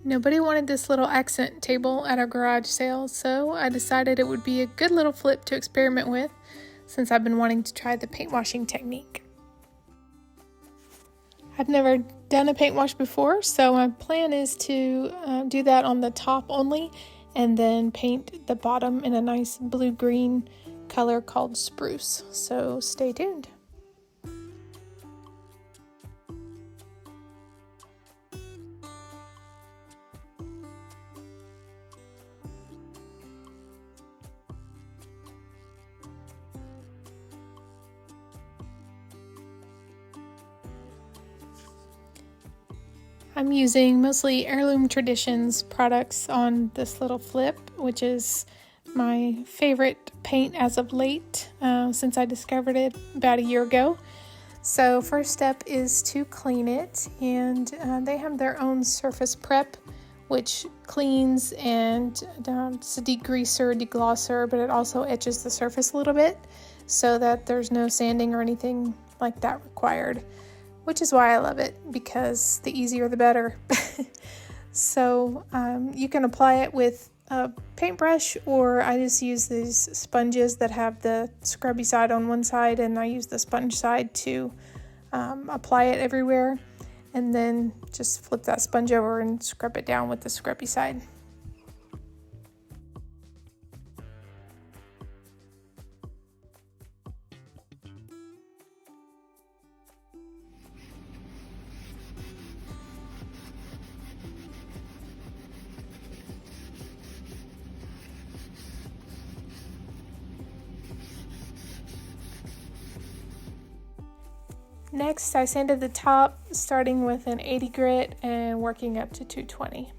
Nobody wanted this little accent table at our garage sale, so I decided it would be a good little flip to experiment with since I've been wanting to try the paint washing technique. I've never done a paint wash before, so my plan is to do that on the top only and then paint the bottom in a nice blue-green color called spruce. So stay tuned. I'm using mostly Heirloom Traditions products on this little flip, which is my favorite paint as of late since I discovered it about a year ago. So first step is to clean it, and they have their own surface prep, which cleans and it's a degreaser, deglosser, but it also etches the surface a little bit so that there's no sanding or anything like that required, which is why I love it, because the easier the better. So you can apply it with a paintbrush, or I just use these sponges that have the scrubby side on one side, and I use the sponge side to apply it everywhere, and then just flip that sponge over and scrub it down with the scrubby side. Next, I sanded the top, starting with an 80 grit and working up to 220.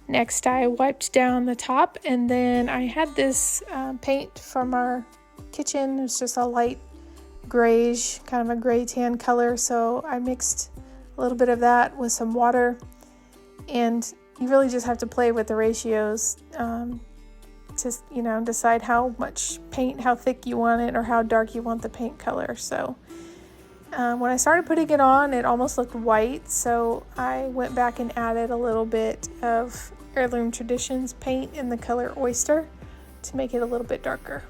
Next, I wiped down the top, and then I had this paint from our kitchen. It's just a light grayish, kind of a gray tan color, so I mixed a little bit of that with some water, and you really just have to play with the ratios to decide how much paint, how thick you want it, or how dark you want the paint color. So when I started putting it on, it almost looked white, so I went back and added a little bit of Heirloom Traditions paint in the color Oyster to make it a little bit darker.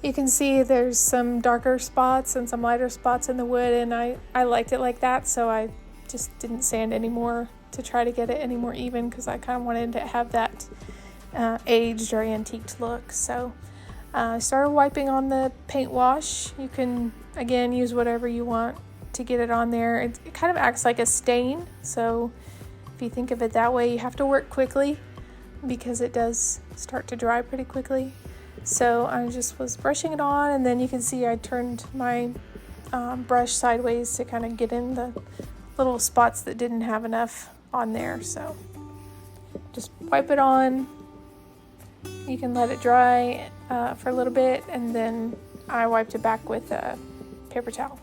You can see there's some darker spots and some lighter spots in the wood, and I liked it like that, so I just didn't sand anymore to try to get it any more even, because I kind of wanted to have that aged or antiqued look. So I started wiping on the paint wash. You can again use whatever you want to get it on there. It kind of acts like a stain, so if you think of it that way, you have to work quickly because it does start to dry pretty quickly. So I just was brushing it on, and then you can see I turned my brush sideways to kind of get in the little spots that didn't have enough on there. So just wipe it on. You can let it dry for a little bit, and then I wiped it back with a paper towel.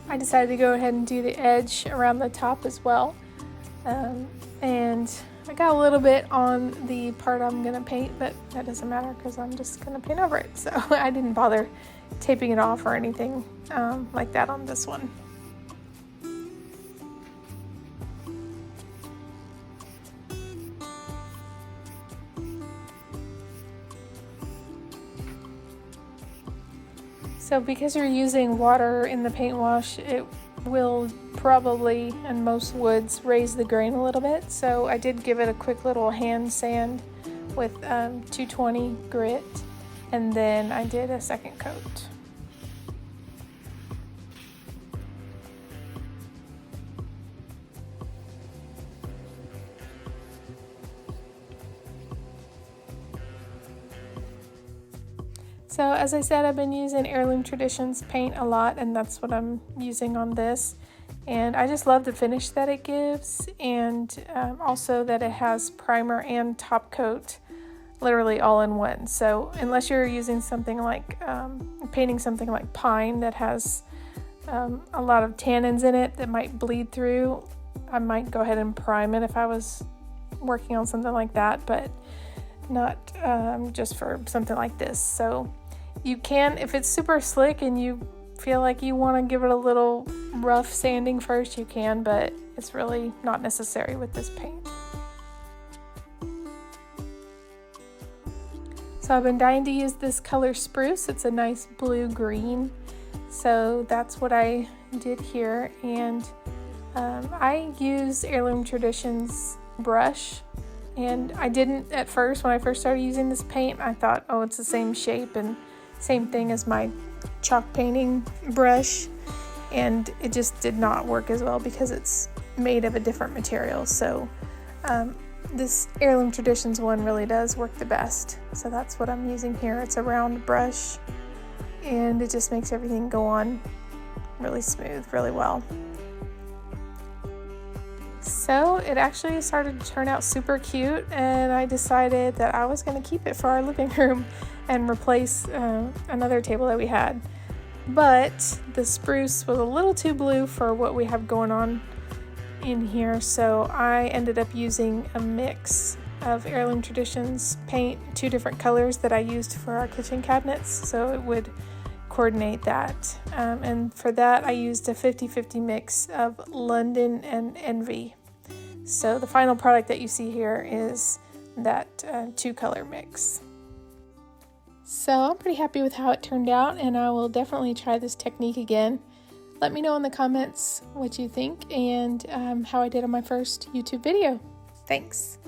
I decided to go ahead and do the edge around the top as well. And I got a little bit on the part I'm going to paint, but that doesn't matter because I'm just going to paint over it. So I didn't bother taping it off or anything like that on this one. So because you're using water in the paint wash, it will probably, in most woods, raise the grain a little bit. So I did give it a quick little hand sand with 220 grit, and then I did a second coat. So as I said, I've been using Heirloom Traditions paint a lot, and that's what I'm using on this. And I just love the finish that it gives, and also that it has primer and top coat literally all in one. So unless you're using something like, painting something like pine that has a lot of tannins in it that might bleed through, I might go ahead and prime it if I was working on something like that, but not just for something like this. So you can, if it's super slick and you feel like you want to give it a little rough sanding first, you can, but it's really not necessary with this paint. So I've been dying to use this color Spruce. It's a nice blue-green. So that's what I did here. And I used Heirloom Traditions brush. And I didn't at first, when I first started using this paint, I thought, oh, it's the same shape and same thing as my chalk painting brush. And it just did not work as well because it's made of a different material. So this Heirloom Traditions one really does work the best. So that's what I'm using here. It's a round brush and it just makes everything go on really smooth, really well. So it actually started to turn out super cute, and I decided that I was going to keep it for our living room and replace another table that we had. But the spruce was a little too blue for what we have going on in here, so I ended up using a mix of Heirloom Traditions paint, 2 different colors that I used for our kitchen cabinets, so it would coordinate that. And for that I used a 50-50 mix of London and Envy. So the final product that you see here is that 2-color mix. So I'm pretty happy with how it turned out, and I will definitely try this technique again. Let me know in the comments what you think and how I did on my first YouTube video. Thanks.